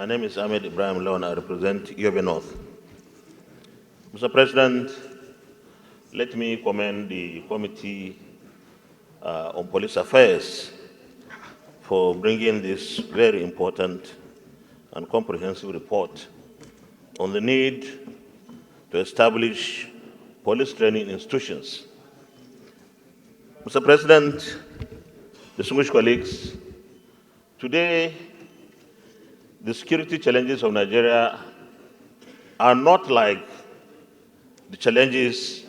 My name is Ahmed Lawan. I represent Yobe North. Mr. President, let me commend the Committee on Police Affairs for bringing this very important and comprehensive report on the need to establish police training institutions. Mr. President, distinguished colleagues, today the security challenges of Nigeria are not like the challenges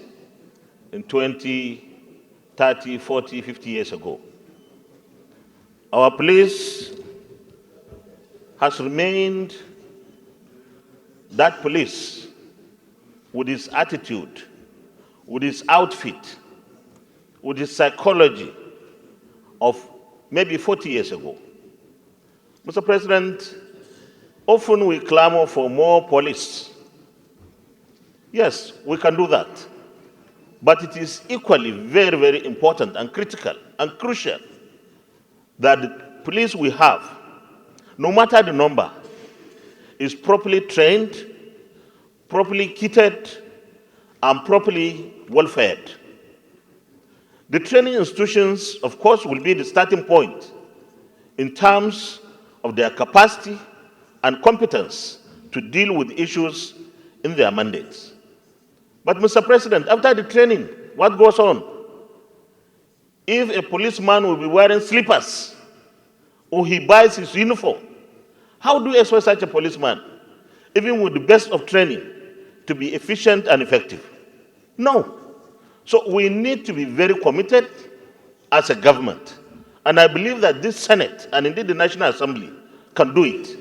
in 20, 30, 40, 50 years ago. Our police has remained that police with its attitude, with its outfit, with its psychology of maybe 40 years ago. Mr. President, often we clamor for more police. Yes, we can do that. But it is equally very, very important and critical and crucial that the police we have, no matter the number, is properly trained, properly kitted, and properly well-fed. The training institutions, of course, will be the starting point in terms of their capacity and competence to deal with issues in their mandates. But, Mr. President, after the training, what goes on? If a policeman will be wearing slippers or he buys his uniform, how do you expect such a policeman, even with the best of training, to be efficient and effective? No. So we need to be very committed as a government. And I believe that this Senate and indeed the National Assembly can do it.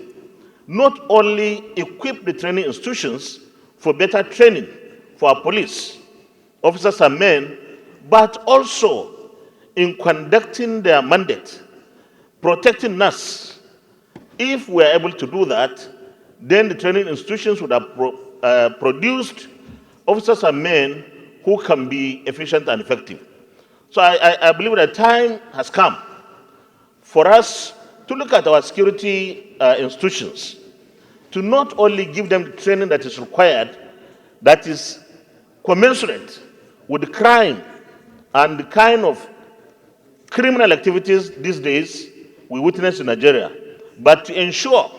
Not only equip the training institutions for better training for our police, officers and men, but also in conducting their mandate, protecting us. If we are able to do that, then the training institutions would have produced officers and men who can be efficient and effective. So I believe that time has come for us to look at our security institutions, to not only give them the training that is required, that is commensurate with the crime and the kind of criminal activities these days we witness in Nigeria, but to ensure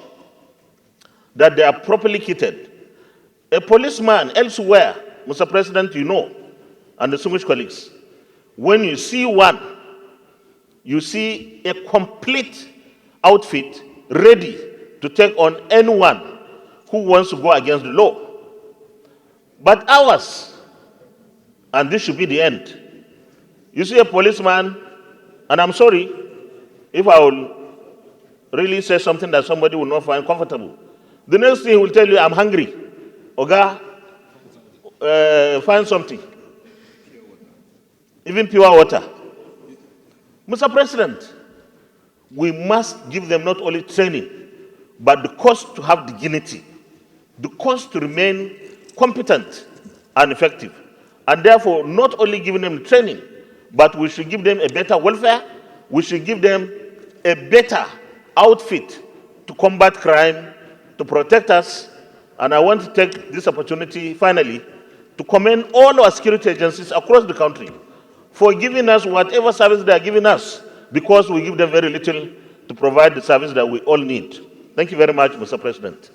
that they are properly kitted. A policeman elsewhere, Mr. President, you know, and distinguished colleagues, when you see one, you see a complete outfit ready to take on anyone who wants to go against the law. But ours, and this should be the end, you see a policeman, and I'm sorry if I will really say something that somebody will not find comfortable. The next thing he will tell you, I'm hungry. Oga, find something. Even pure water. Mr. President, we must give them not only training, but the cost to have dignity, the cost to remain competent and effective. And therefore, not only giving them training, but we should give them a better welfare, we should give them a better outfit to combat crime, to protect us. And I want to take this opportunity, finally, to commend all our security agencies across the country for giving us whatever service they are giving us, because we give them very little to provide the service that we all need. Thank you very much, Mr. President.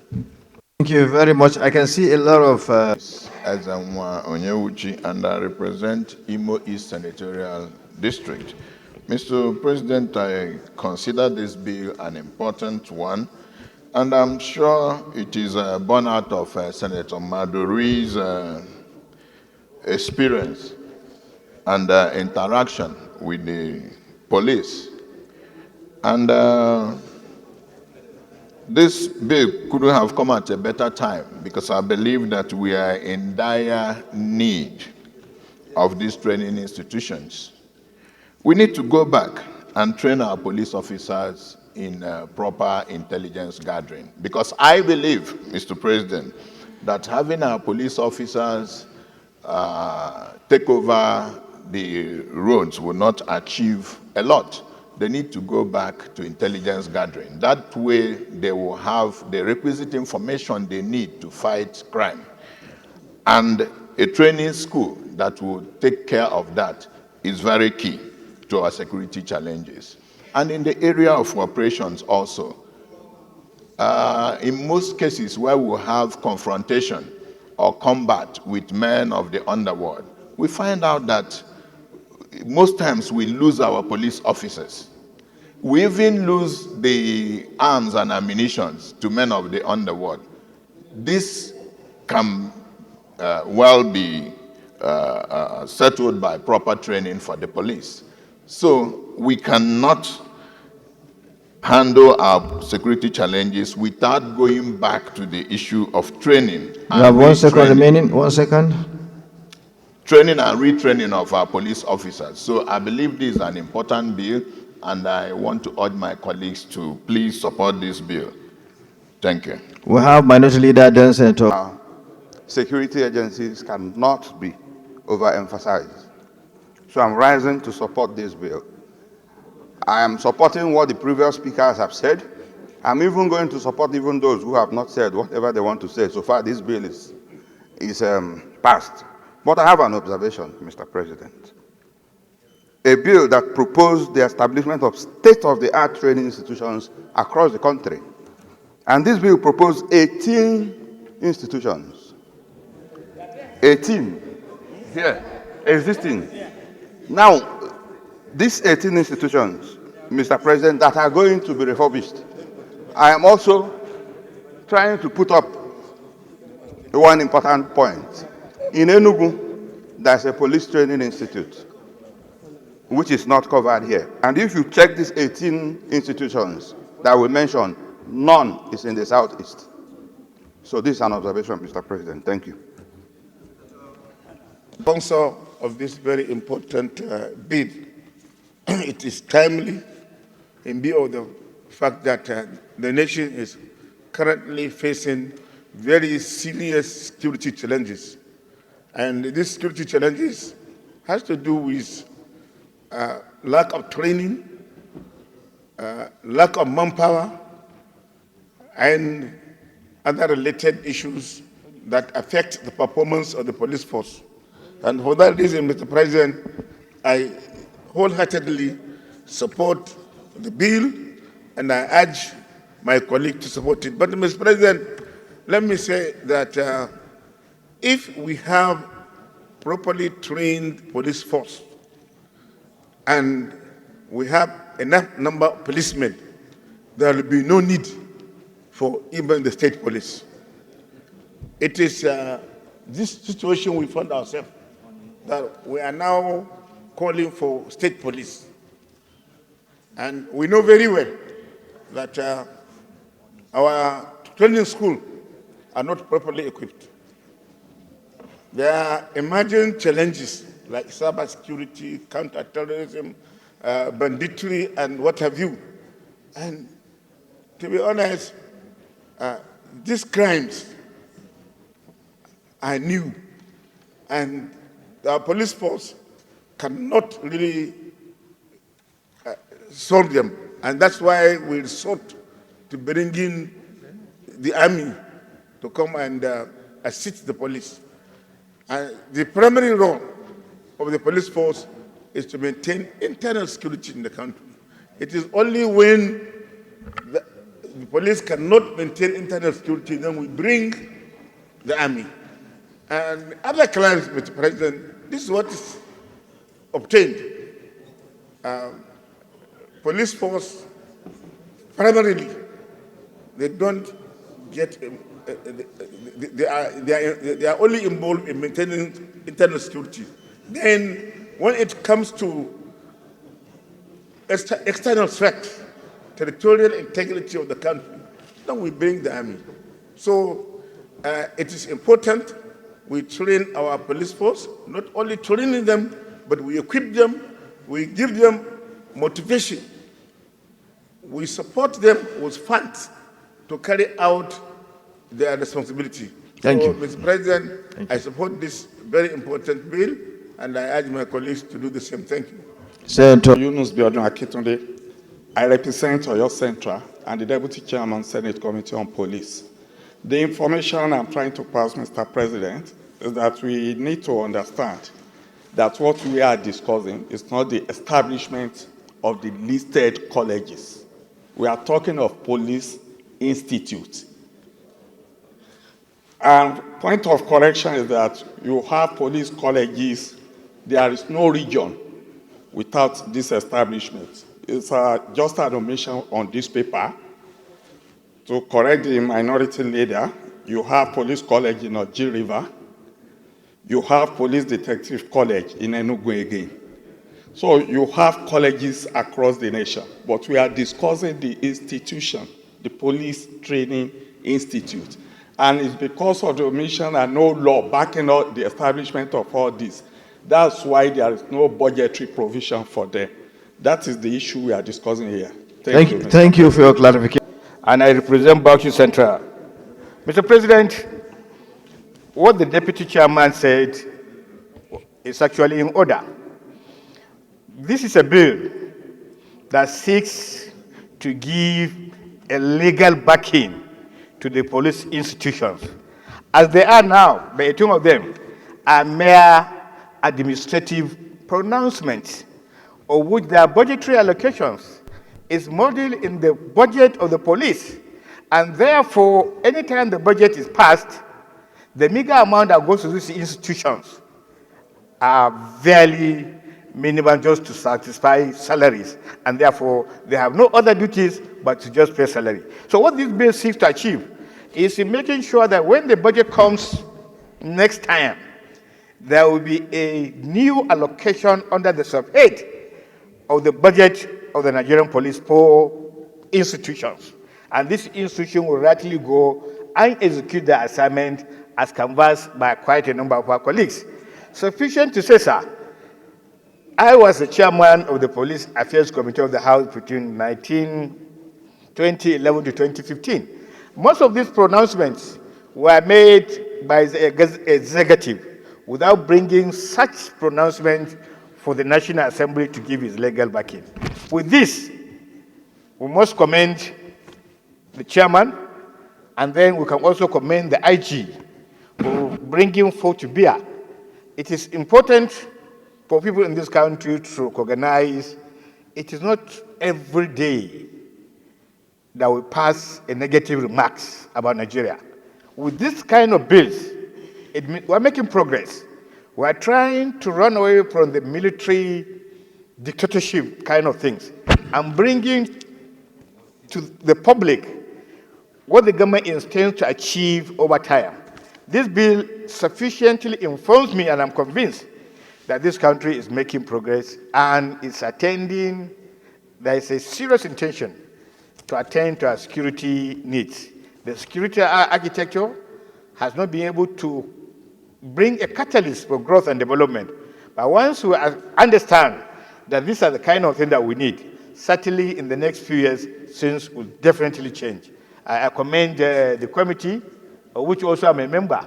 Thank you very much. I can see a lot of... Azamwa Onyewuchi, and I represent Imo East Senatorial District. Mr. President, I consider this bill an important one, and I'm sure it is born out of Senator Maduri's experience and interaction with the police. And this bill couldn't have come at a better time, because I believe that we are in dire need of these training institutions. We need to go back and train our police officers in proper intelligence gathering, because I believe, Mr. President, that having our police officers take over the roads will not achieve a lot. they need to go back to intelligence gathering. That way, they will have the requisite information they need to fight crime. And a training school that will take care of that is very key to our security challenges. And in the area of operations also, in most cases where we have confrontation or combat with men of the underworld, we find out that most times we lose our police officers. We even lose the arms and ammunition to men of the underworld. This can well be settled by proper training for the police. So we cannot handle our security challenges without going back to the issue of training. You have 1 second remaining. 1 second. Training and retraining of our police officers. So I believe this is an important bill, and I want to urge my colleagues to please support this bill. Thank you. We have Minority Leader, then Senator. Security agencies cannot be overemphasized. So I'm rising to support this bill. I am supporting what the previous speakers have said. I'm even going to support even those who have not said whatever they want to say. So far, this bill is passed. But I have an observation, Mr. President. A bill that proposed the establishment of state-of-the-art training institutions across the country. And this bill proposed 18 institutions. 18 here, existing. Now, these 18 institutions, Mr. President, that are going to be refurbished, I am also trying to put up one important point. In Enugu, there's a police training institute, which is not covered here. And if you check these 18 institutions that we mentioned, none is in the Southeast. So this is an observation, Mr. President. Thank you. Sponsor of this very important bill. It is timely in view of the fact that the nation is currently facing very serious security challenges. And these security challenges has to do with lack of training, lack of manpower, and other related issues that affect the performance of the police force. And for that reason, Mr. President, I wholeheartedly support the bill, and I urge my colleague to support it. But, Mr. President, let me say that if we have properly trained police force and we have enough number of policemen, there will be no need for even the state police. It is this situation we found ourselves that we are now calling for state police. And we know very well that our training schools are not properly equipped. There are emerging challenges like cybersecurity, counterterrorism, banditry, and what have you. And to be honest, these crimes are new, and our police force cannot really solve them. And that's why we resort to bring in the army to come and assist the police. The primary role of the police force is to maintain internal security in the country. It is only when the police cannot maintain internal security, then we bring the army. And other clients, Mr. President, this is what is obtained. Police force, primarily, they don't get, they are only involved in maintaining internal security. Then, when it comes to external threat, territorial integrity of the country, then we bring the army. So it is important we train our police force, not only training them, but we equip them, we give them motivation, we support them with funds to carry out their responsibility. Thank you. Mr. President, I support this very important bill, and I urge my colleagues to do the same. Thank you. Senator Yunus Biodun Akitunde. I represent Oyo Central and the Deputy Chairman, Senate Committee on Police. The information I'm trying to pass, Mr. President, is that we need to understand that what we are discussing is not the establishment of the listed colleges. We are talking of police institutes. And point of correction is that you have police colleges, there is no region without this establishment. It's just an omission on this paper. To correct the minority leader, you have police college in Oji River, you have police detective college in Enugu again. So you have colleges across the nation, but we are discussing the institution, the Police Training Institute. And it's because of the omission and no law backing up the establishment of all this. That's why there is no budgetary provision for them. That is the issue we are discussing here. Thank you. Thank you for your clarification. And I represent Bauchi Central. Mr. President, what the Deputy Chairman said is actually in order. This is a bill that seeks to give a legal backing to the police institutions. As they are now, the 18 of them are mere administrative pronouncements, of which their budgetary allocations is modeled in the budget of the police. And therefore, anytime the budget is passed, the meager amount that goes to these institutions are very minimum just to satisfy salaries. And therefore, they have no other duties but to just pay salary. So what this bill seeks to achieve is in making sure that when the budget comes next time, there will be a new allocation under the sub-head of the budget of the Nigerian police for institutions. And this institution will rightly go and execute their assignment as canvassed by quite a number of our colleagues. Sufficient to say, sir, I was the chairman of the Police Affairs Committee of the House between 2011 to 2015. Most of these pronouncements were made by the executive without bringing such pronouncements for the National Assembly to give its legal backing. With this, we must commend the chairman, and then we can also commend the IG for bringing forth to bear. It is important for people in this country to recognize it is not every day that we pass a negative remarks about Nigeria. With this kind of bills, we're making progress. We're trying to run away from the military dictatorship kind of things and bringing to the public what the government intends to achieve over time. This bill sufficiently informs me, and I'm convinced that this country is making progress and it's attending, there is a serious intention to attend to our security needs. The security architecture has not been able to bring a catalyst for growth and development. But once we understand that these are the kind of things that we need, certainly in the next few years, things will definitely change. I commend the committee, of which also I'm a member,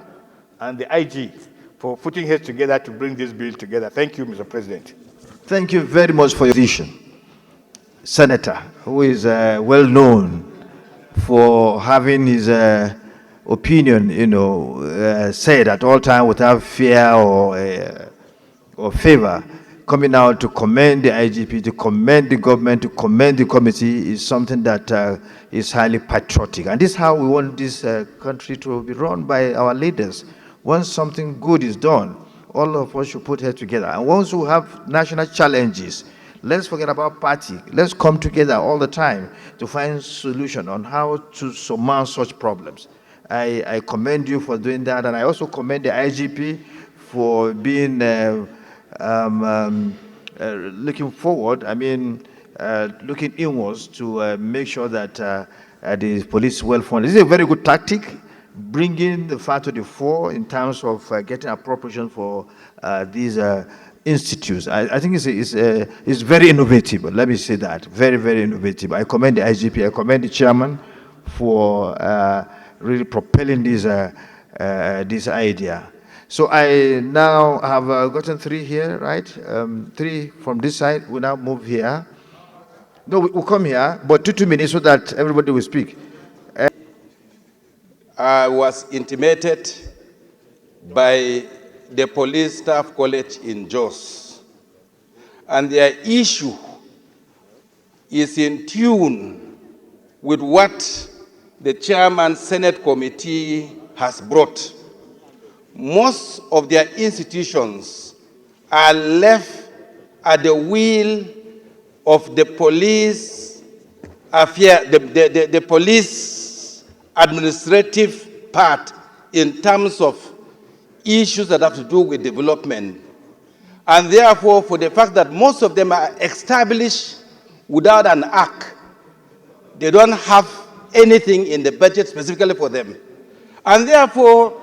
and the IG for putting heads together to bring this bill together. Thank you, Mr. President. Thank you very much for your vision. Senator, who is well known for having his opinion, said at all times without fear or favor, coming out to commend the IGP, to commend the government, to commend the committee is something that is highly patriotic. And this is how we want this country to be run by our leaders. Once something good is done, all of us should put heads together. And once we have national challenges, let's forget about party. Let's come together all the time to find solution on how to surmount such problems. I commend you for doing that, and I also commend the IGP for being looking forward, looking inwards to make sure that the police is well funded. This is a very good tactic, bringing the fact to the fore in terms of getting appropriation for these institutes. I think it's very innovative. Let me say that. Very, very innovative. I commend the IGP, I commend the chairman for really propelling this idea. So I now have gotten three here, right? Three from this side. We now move here. No, we'll come here, but 2 minutes so that everybody will speak. I was intimated by the Police Staff College in Jos, and their issue is in tune with what the Chairman Senate Committee has brought. Most of their institutions are left at the will of the police affair, the police administrative part in terms of issues that have to do with development. And therefore, for the fact that most of them are established without an act, they don't have anything in the budget specifically for them. And therefore,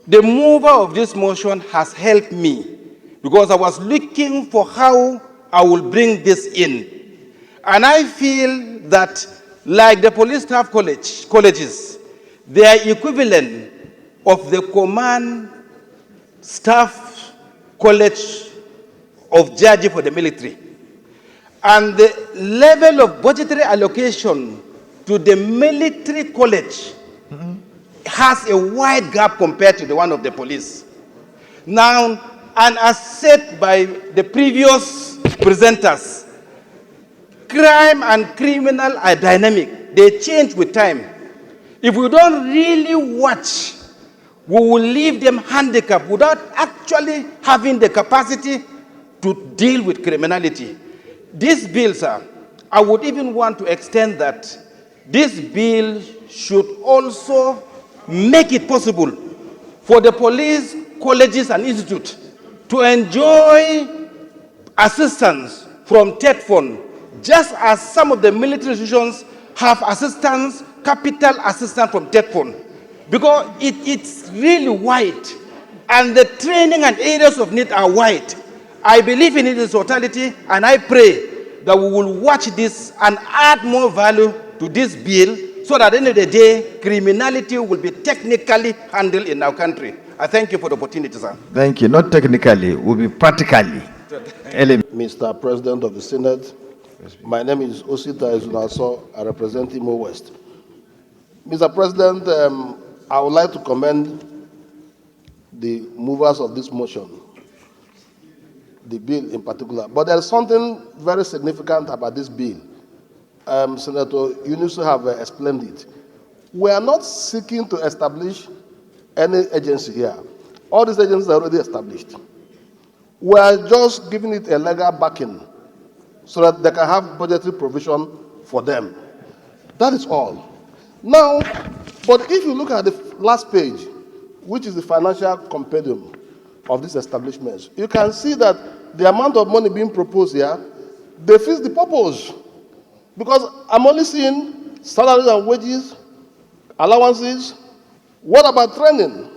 the mover of this motion has helped me because I was looking for how I will bring this in. And I feel that, like the police staff colleges, they are equivalent of the command staff college of judges for the military. And the level of budgetary allocation to the military college has a wide gap compared to the one of the police. Now, and as said by the previous presenters, crime and criminal are dynamic. They change with time. If we don't really watch, we will leave them handicapped without actually having the capacity to deal with criminality. This bill, sir, I would even want to extend that this bill should also make it possible for the police colleges and institutes to enjoy assistance from TED fund, just as some of the military institutions have assistance, capital assistance from TED fund. Because it's really wide, and the training and areas of need are wide. I believe in it in totality, and I pray that we will watch this and add more value to this bill so that at the end of the day, criminality will be technically handled in our country. I thank you for the opportunity, sir. Thank you. Not technically, will be practically. Mr. President of the Senate, my name is Osita Ezunaso. I represent Imo West. Mr. President, I would like to commend the movers of this motion, the bill in particular. But there is something very significant about this bill. Senator Yunus have explained it. We are not seeking to establish any agency here. All these agencies are already established. We are just giving it a legal backing so that they can have budgetary provision for them. That is all. Now, but if you look at the last page, which is the financial compendium of these establishments, you can see that the amount of money being proposed here defeats the purpose. Because I'm only seeing salaries and wages, allowances. What about training?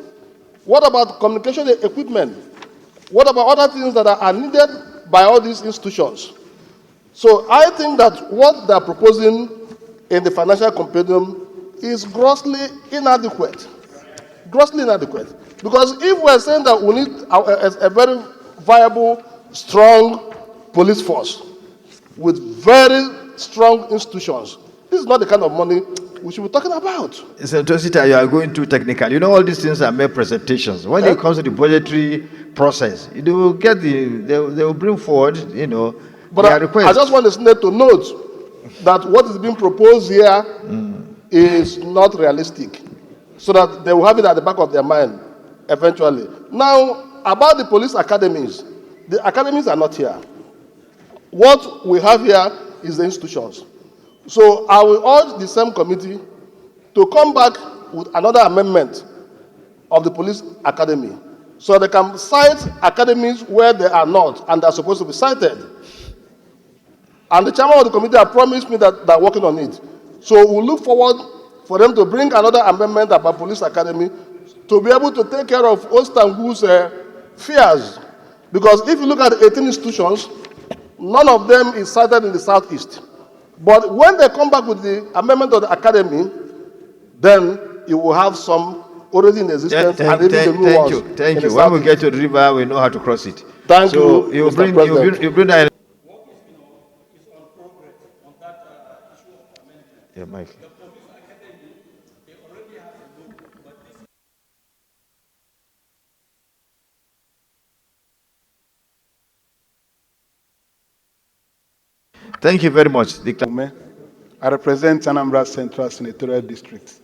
What about communication equipment? What about other things that are needed by all these institutions? So I think that what they're proposing in the financial compendium is grossly inadequate. Grossly inadequate. Because if we're saying that we need a very viable, strong police force with very strong institutions, this is not the kind of money we should be talking about. Senator Sita, you are going too technical. You know, all these things are mere presentations. When it comes to the budgetary process, they will get they will bring forward, but their requests. I just want the Senate to note that what is being proposed here is not realistic, so that they will have it at the back of their mind eventually. Now, about the police academies, the academies are not here. What we have here is the institutions. So I will urge the same committee to come back with another amendment of the police academy, so they can cite academies where they are not and they are supposed to be cited. And the chairman of the committee has promised me that they're working on it. So we'll look forward for them to bring another amendment about police academy to be able to take care of Ostangu's fears. Because if you look at the 18 institutions, none of them is cited in the southeast. But when they come back with the amendment of the academy, then you will have some already in existence and even the new ones. Thank you. When we get to the river, we know how to cross it. Thank you, Mr. President. You bring that. mic. Thank you very much. I represent Anambra Central Senatorial District.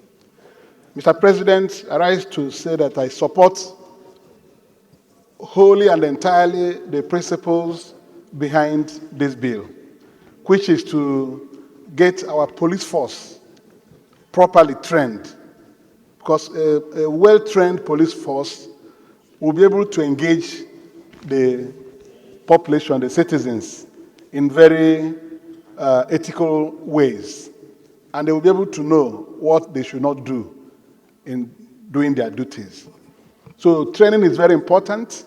Mr. President, I rise to say that I support wholly and entirely the principles behind this bill, which is to get our police force properly trained, because a well-trained police force will be able to engage the population, the citizens, in very ethical ways, and they will be able to know what they should not do in doing their duties. So training is very important,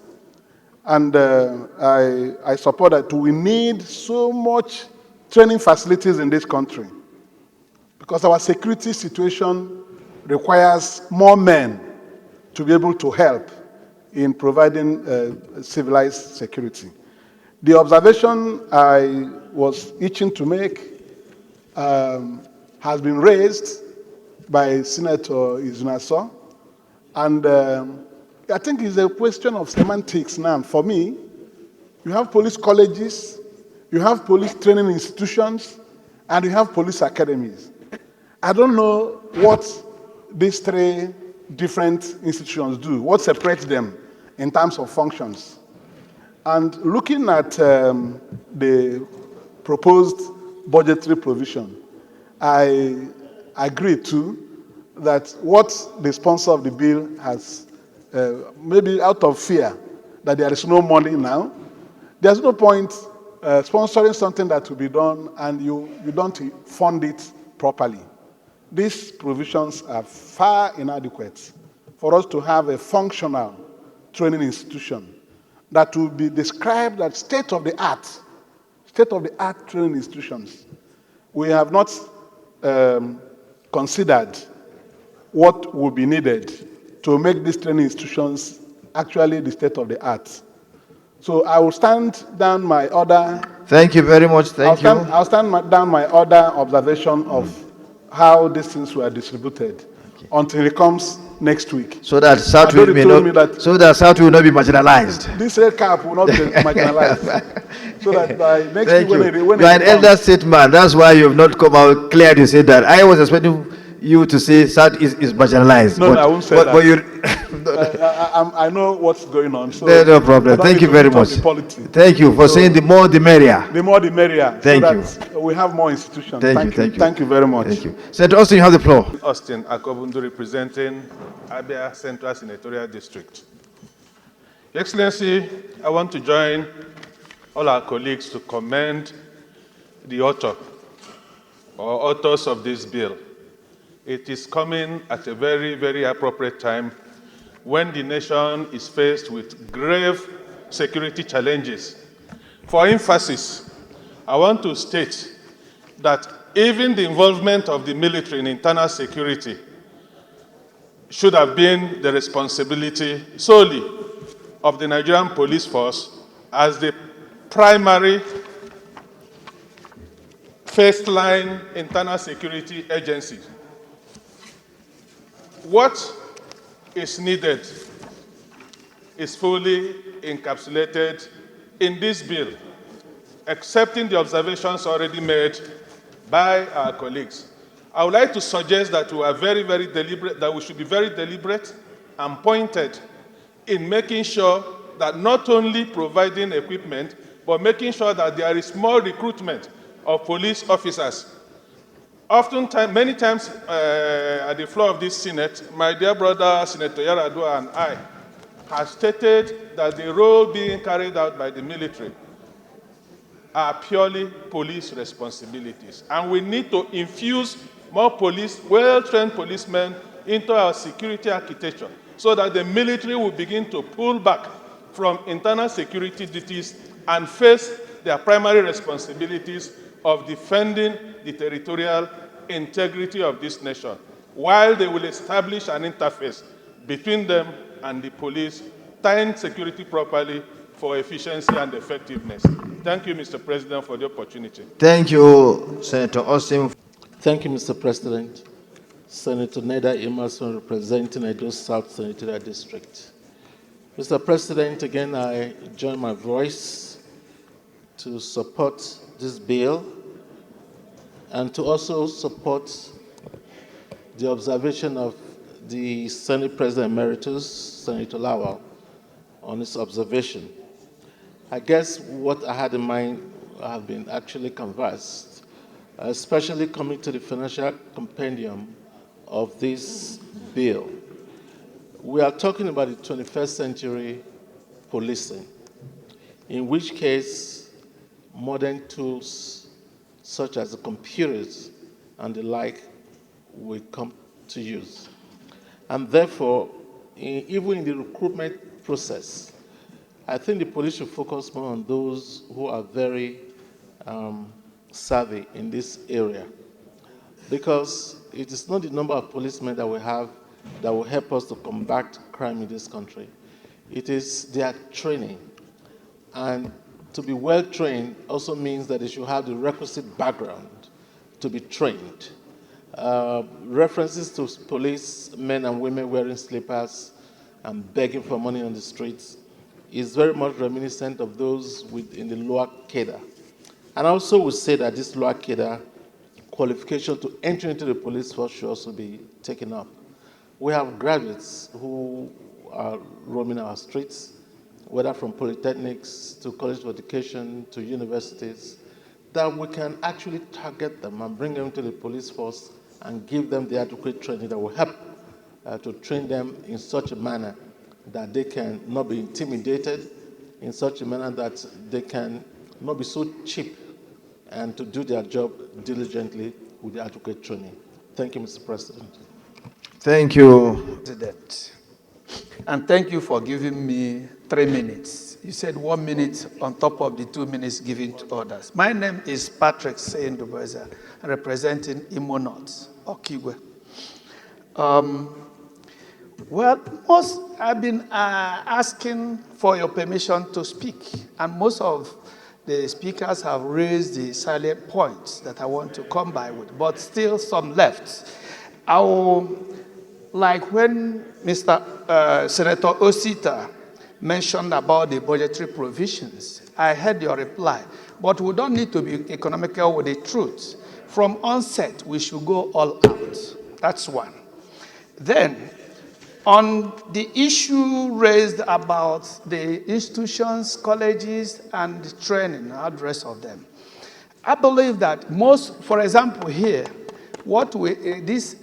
and I support that. We need so much training facilities in this country because our security situation requires more men to be able to help in providing civilized security. The observation I was itching to make has been raised by Senator Izunaso, and I think it's a question of semantics now. For me, you have police colleges, you have police training institutions, and you have police academies. I don't know what these three different institutions do, what separates them in terms of functions. And looking at the proposed budgetary provision, I agree too that what the sponsor of the bill has, maybe out of fear that there is no money now, there's no point sponsoring something that will be done and you don't fund it properly. These provisions are far inadequate for us to have a functional training institution that will be described as state-of-the-art training institutions. We have not considered what will be needed to make these training institutions actually the state-of-the-art. So I will stand down my order. Thank you very much. I'll stand down my order observation of how these things were distributed until it comes next week. So that South will be not be marginalized. This red cap will not be marginalized. So that by next Thank week, you. when You are an it comes, elder statesman. That's why you have not come out clear to say that. I was expecting you to say South is marginalized. No, I won't say that. But you, I know what's going on. So no problem. Thank you very much. Thank you for saying the more the merrier. The more the merrier. Thank you. We have more institutions. Thank you. Thank you very much. Thank you. Senator Austin, you have the floor. Austin Akobundu, representing Abia Central Senatorial District. Your Excellency, I want to join all our colleagues to commend the author or authors of this bill. It is coming at a very, very appropriate time when the nation is faced with grave security challenges. For emphasis, I want to state that even the involvement of the military in internal security should have been the responsibility solely of the Nigerian police force as the primary first-line internal security agency. What is needed is fully encapsulated in this bill, accepting the observations already made by our colleagues. I would like to suggest that we are very, very deliberate, that we should be very deliberate and pointed in making sure that not only providing equipment, but making sure that there is more recruitment of police officers. Oftentimes, many times at the floor of this Senate, my dear brother Senator Yaradua and I have stated that the role being carried out by the military are purely police responsibilities. And we need to infuse more police, well-trained policemen into our security architecture so that the military will begin to pull back from internal security duties and face their primary responsibilities of defending the territorial integrity of this nation, while they will establish an interface between them and the police, tying security properly for efficiency and effectiveness. Thank you, Mr. President, for the opportunity. Thank you, Senator Austin. Thank you, Mr. President. Senator Neda Emerson, representing Edo South Senatorial District. Mr. President, again, I join my voice to support this bill and to also support the observation of the Senate President Emeritus, Senator Lawan, on his observation. I guess what I had in mind have been actually conversed, especially coming to the financial compendium of this bill. We are talking about the 21st century policing, in which case modern tools such as the computers and the like will come to use. And therefore, even in the recruitment process, I think the police should focus more on those who are very savvy in this area, because it is not the number of policemen that we have that will help us to combat crime in this country. It is their training. And to be well trained also means that they should have the requisite background to be trained. References to police men and women wearing slippers and begging for money on the streets is very much reminiscent of those in the lower cadre. And also we say that this lower cadre qualification to enter into the police force should also be taken up. We have graduates who are roaming our streets, whether from polytechnics to college of education to universities, that we can actually target them and bring them to the police force and give them the adequate training that will help to train them in such a manner that they can not be intimidated, in such a manner that they can not be so cheap, and to do their job diligently with the adequate training. Thank you, Mr. President. Thank you. President. And thank you for giving me 3 minutes. You said 1 minute on top of the 2 minutes given to others. My name is Patrick Seyndubeza, representing Imo North, Okigwe. Well, I've been asking for your permission to speak, and most of the speakers have raised the salient points that I want to come by with, but still some left. I will, like when Mr. Senator Osita mentioned about the budgetary provisions, I heard your reply, but we don't need to be economical with the truth. From onset, we should go all out. That's one. Then, on the issue raised about the institutions, colleges, and the training, the address of them, I believe that most, for example, here, what these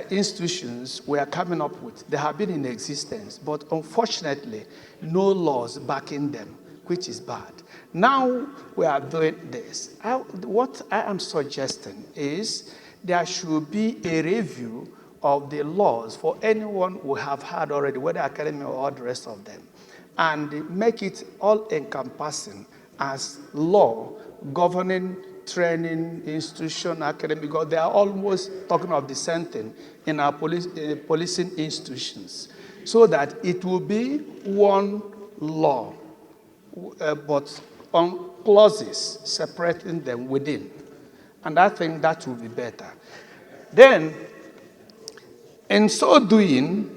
institutions were coming up with, they have been in existence, but unfortunately, no laws backing them, which is bad. Now we are doing this. What I am suggesting is there should be a review of the laws for anyone who have had already, whether academic or the rest of them, and make it all-encompassing as law governing training, institution, academic, because they are almost talking of the same thing in our policing institutions, so that it will be one law, but on clauses separating them within. And I think that will be better. Then, in so doing,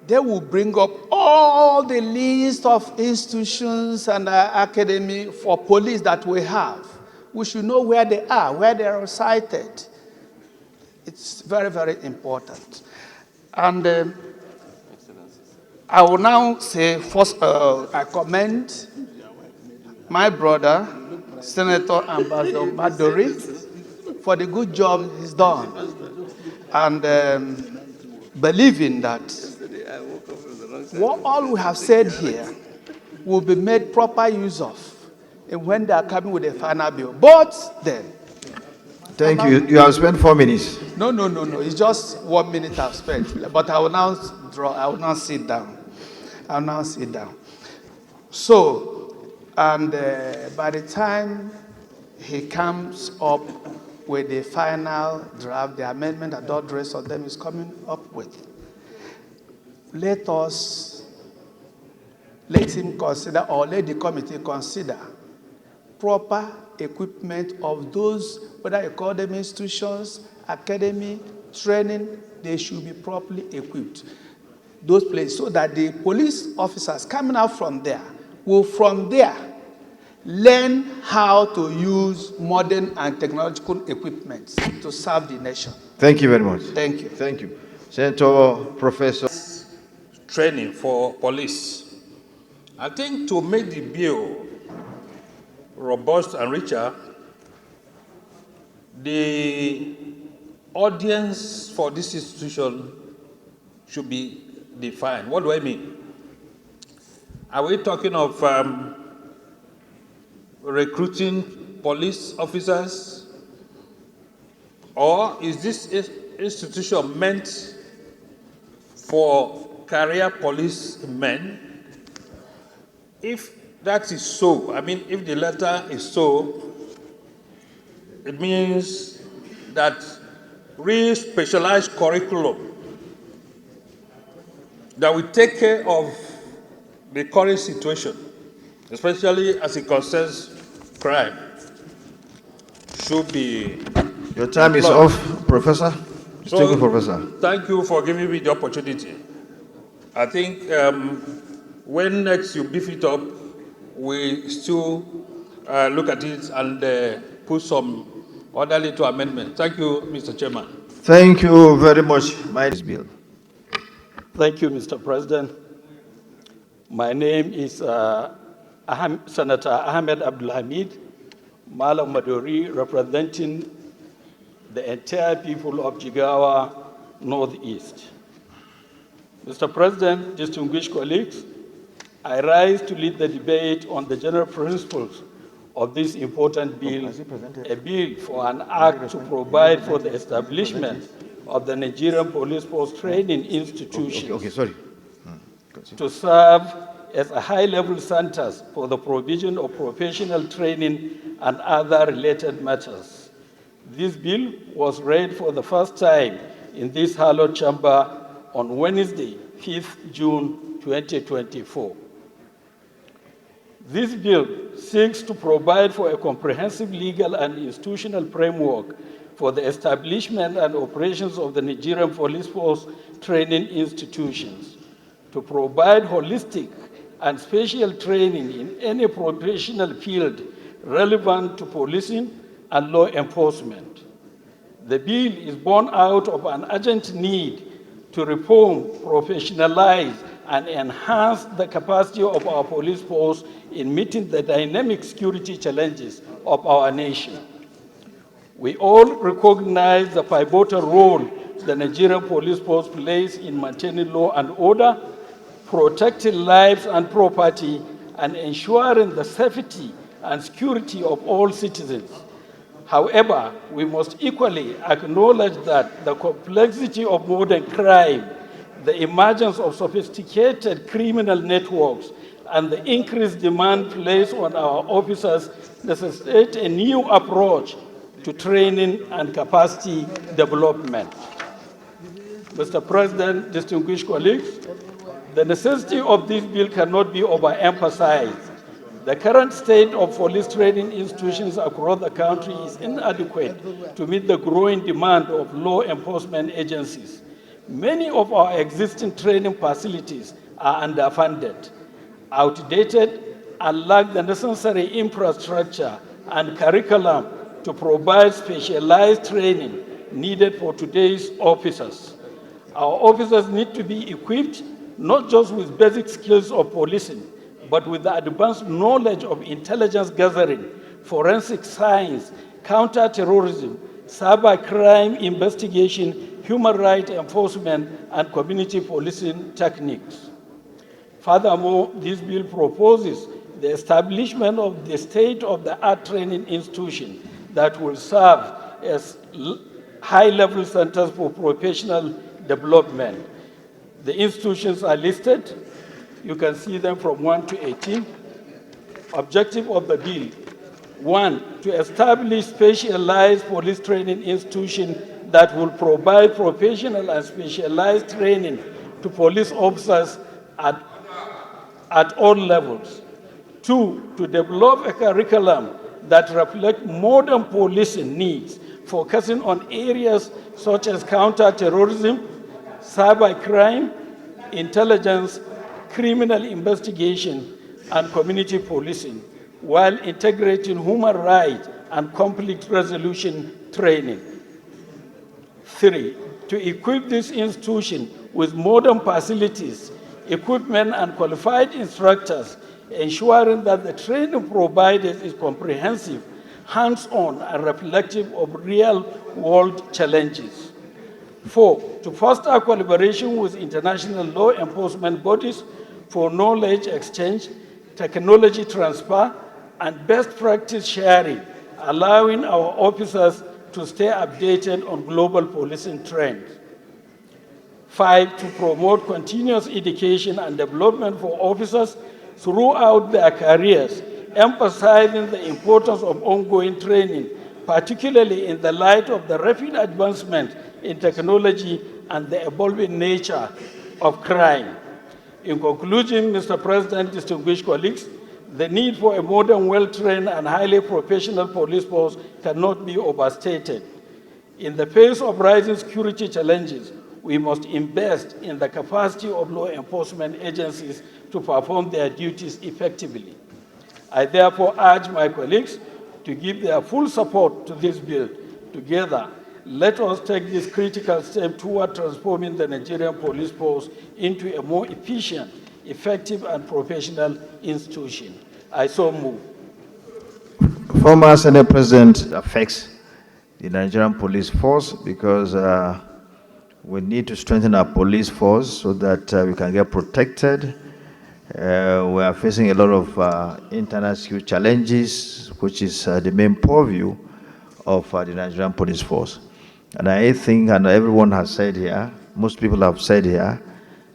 they will bring up all the list of institutions and academy for police that we have. We should know where they are, where they are cited. It's very, very important. And I will now say, first, I commend my brother, Senator Ambassador Maduri, for the good job he's done. And believing that what all we have said here will be made proper use of and when they are coming with a final bill. But then... Thank you. You have spent 4 minutes. No. It's just 1 minute I've spent. But I will now sit down. I will now sit down. So, and by the time he comes up with the final draft, the amendment that all the rest of them is coming up with, let him consider, or let the committee consider proper equipment of those, whether you call them institutions, academy, training, they should be properly equipped. Those places, so that the police officers coming out from there will from there learn how to use modern and technological equipment to serve the nation. Thank you very much. Thank you. Thank you. Senator Professor. Training for police. I think to make the bill robust and richer, the audience for this institution should be defined. What do I mean? Are we talking of recruiting police officers? Or is this institution meant for career policemen? If that is so, I mean, if the latter is so, it means that real specialized curriculum that will take care of the current situation, especially as it concerns crime, should be. Your time is off, Professor. So, Professor. Thank you for giving me the opportunity. I think when next you beef it up, we still look at it and put some other little amendments. Thank you, Mr. Chairman. Thank you very much, my bill. Thank you, Mr. President. My name is Senator Ahmed Abdulhamid Malam Maduri, representing the entire people of Jigawa Northeast. Mr. President, distinguished colleagues, I rise to lead the debate on the general principles of this important bill, a bill for an act to provide for the establishment of the Nigerian Police Force Training Institutions to serve as a high-level centers for the provision of professional training and other related matters. This bill was read for the first time in this hallowed chamber on Wednesday, 5th June 2024. This bill seeks to provide for a comprehensive legal and institutional framework for the establishment and operations of the Nigerian Police Force Training Institutions, to provide holistic and special training in any professional field relevant to policing and law enforcement. The bill is born out of an urgent need to reform, professionalize, and enhance the capacity of our police force in meeting the dynamic security challenges of our nation. We all recognize the pivotal role the Nigerian police force plays in maintaining law and order, protecting lives and property, and ensuring the safety and security of all citizens. However, we must equally acknowledge that the complexity of modern crime, the emergence of sophisticated criminal networks, and the increased demand placed on our officers necessitate a new approach to training and capacity development. Mr. President, distinguished colleagues, the necessity of this bill cannot be overemphasized. The current state of police training institutions across the country is inadequate to meet the growing demand of law enforcement agencies. Many of our existing training facilities are underfunded, outdated, and lack the necessary infrastructure and curriculum to provide specialized training needed for today's officers. Our officers need to be equipped not just with basic skills of policing, but with the advanced knowledge of intelligence gathering, forensic science, counter-terrorism, cybercrime investigation, human rights enforcement, and community policing techniques. Furthermore, this bill proposes the establishment of the state-of-the-art training institution that will serve as high-level centers for professional development. The institutions are listed. You can see them from 1 to 18. Objective of the bill: 1, to establish specialized police training institutions that will provide professional and specialized training to police officers at all levels. 2, to develop a curriculum that reflect modern policing needs, focusing on areas such as counter-terrorism, cybercrime, intelligence, criminal investigation, and community policing, while integrating human rights and conflict resolution training. 3, to equip this institution with modern facilities, equipment, and qualified instructors, ensuring that the training provided is comprehensive, hands-on, and reflective of real-world challenges. 4, to foster collaboration with international law enforcement bodies for knowledge exchange, technology transfer, and best practice sharing, allowing our officers to stay updated on global policing trends. 5, to promote continuous education and development for officers throughout their careers, emphasizing the importance of ongoing training, particularly in the light of the rapid advancement in technology and the evolving nature of crime. In conclusion, Mr. President, distinguished colleagues, the need for a modern, well-trained, and highly professional police force cannot be overstated. In the face of rising security challenges, we must invest in the capacity of law enforcement agencies to perform their duties effectively. I therefore urge my colleagues to give their full support to this bill. Together, let us take this critical step toward transforming the Nigerian police force into a more efficient, effective, and professional institution. I so move. Former Senate President affects the Nigerian police force because we need to strengthen our police force so that we can get protected. We are facing a lot of internal security challenges, which is the main purview of the Nigerian police force. And I think, and everyone has said here, most people have said here,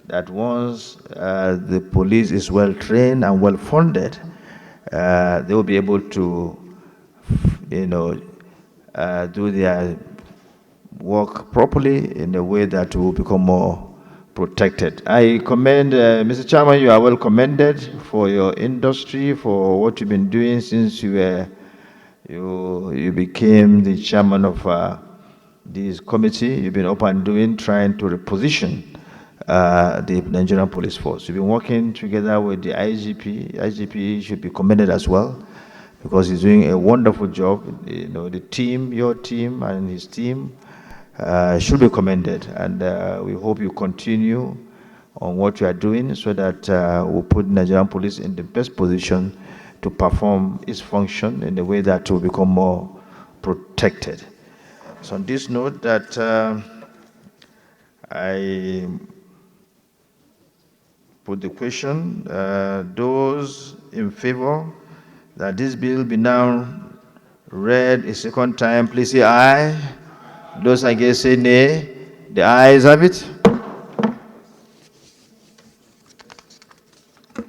that once the police is well trained and well funded, they will be able to, do their work properly in a way that will become more protected. I commend, Mr. Chairman, you are well commended for your industry, for what you've been doing since you became the chairman of this committee. You've been up and doing, trying to reposition the Nigerian police force. You've been working together with the IGP. IGP should be commended as well because he's doing a wonderful job. The team, your team and his team should be commended. And we hope you continue on what you are doing so that we'll put Nigerian police in the best position to perform its function in a way that will become more protected. So on this note that I put the question, those in favor that this bill be now read a second time, please say aye. Those against say nay. The ayes have it.